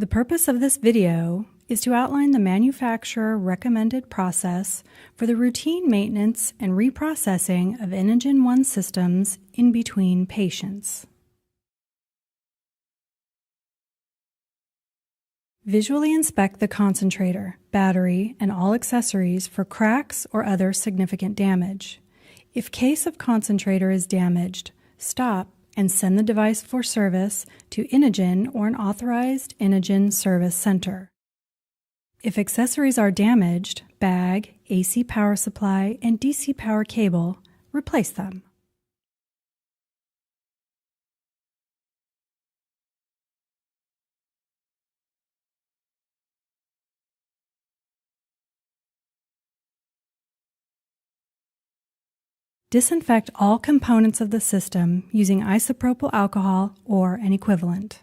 The purpose of this video is to outline the manufacturer recommended process for the routine maintenance and reprocessing of Inogen One systems in between patients. Visually inspect the concentrator, battery, and all accessories for cracks or other significant damage. If case of concentrator is damaged, stop and send the device for service to Inogen or an authorized Inogen service center. If accessories are damaged, bag, AC power supply, and DC power cable, replace them. Disinfect all components of the system using isopropyl alcohol or an equivalent.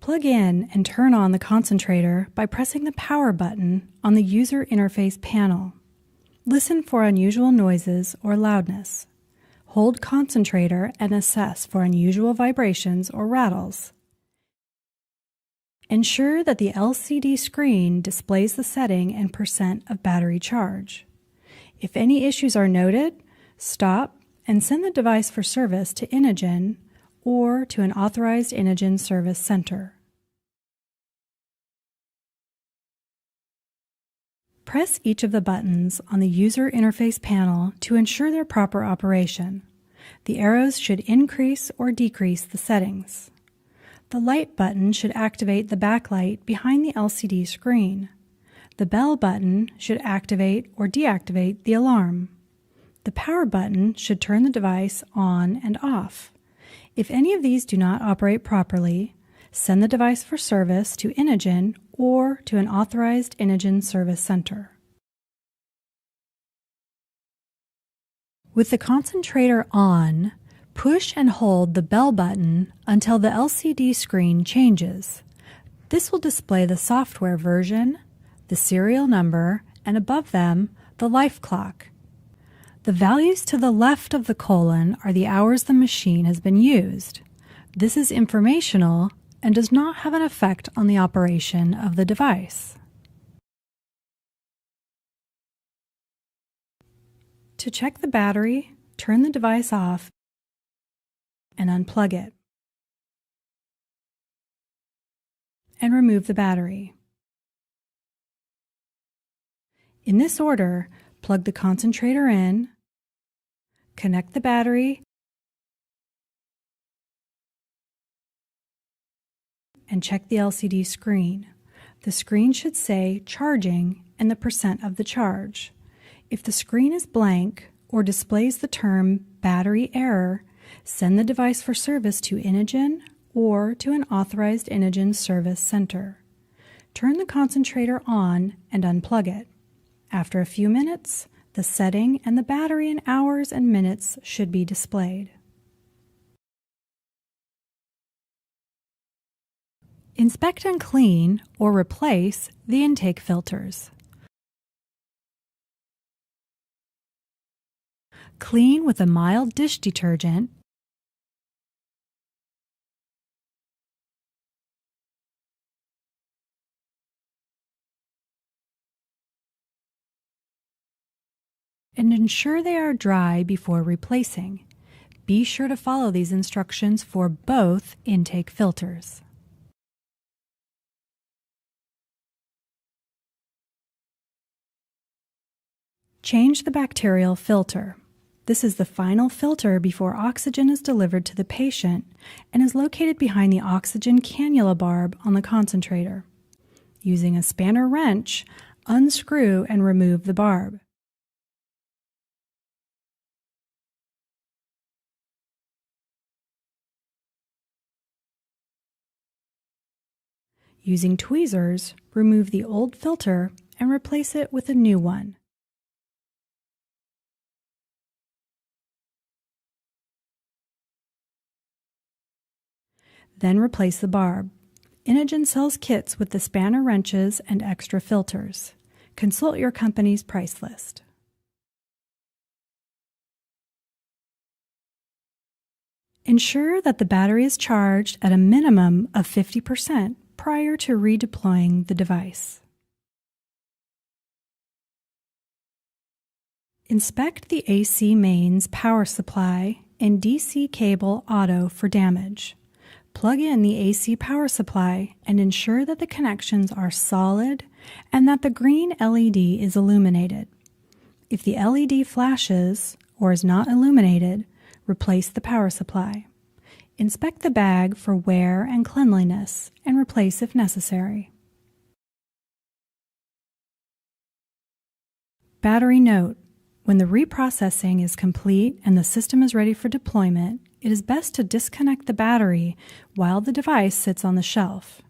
Plug in and turn on the concentrator by pressing the power button on the user interface panel. Listen for unusual noises or loudness. Hold concentrator and assess for unusual vibrations or rattles. Ensure that the LCD screen displays the setting and percent of battery charge. If any issues are noted, stop and send the device for service to Inogen or to an authorized Inogen service center. Press each of the buttons on the user interface panel to ensure their proper operation. The arrows should increase or decrease the settings. The light button should activate the backlight behind the LCD screen. The bell button should activate or deactivate the alarm. The power button should turn the device on and off. If any of these do not operate properly, send the device for service to Inogen or to an authorized Inogen service center. With the concentrator on, push and hold the bell button until the LCD screen changes. This will display the software version, the serial number, and above them, the life clock. The values to the left of the colon are the hours the machine has been used. This is informational and does not have an effect on the operation of the device. To check the battery, turn the device off and unplug it. And remove the battery. In this order, plug the concentrator in, connect the battery, and check the LCD screen. The screen should say charging and the percent of the charge. If the screen is blank or displays the term battery error, send the device for service to Inogen or to an authorized Inogen service center. Turn the concentrator on and unplug it. After a few minutes, the setting and the battery in hours and minutes should be displayed. Inspect and clean or replace the intake filters. Clean with a mild dish detergent and ensure they are dry before replacing. Be sure to follow these instructions for both intake filters. Change the bacterial filter. This is the final filter before oxygen is delivered to the patient and is located behind the oxygen cannula barb on the concentrator. Using a spanner wrench, unscrew and remove the barb. Using tweezers, remove the old filter and replace it with a new one. Then replace the barb. Inogen sells kits with the spanner wrenches and extra filters. Consult your company's price list. Ensure that the battery is charged at a minimum of 50% prior to redeploying the device. Inspect the AC mains power supply and DC cable auto for damage. Plug in the AC power supply and ensure that the connections are solid and that the green LED is illuminated. If the LED flashes or is not illuminated, replace the power supply. Inspect the bag for wear and cleanliness and replace if necessary. Battery note: when the reprocessing is complete and the system is ready for deployment, it is best to disconnect the battery while the device sits on the shelf.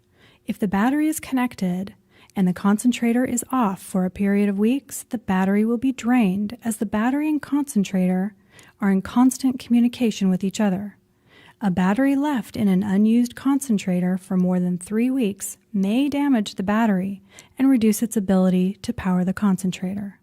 If the battery is connected and the concentrator is off for a period of weeks, the battery will be drained as the battery and concentrator are in constant communication with each other. A battery left in an unused concentrator for more than 3 weeks may damage the battery and reduce its ability to power the concentrator.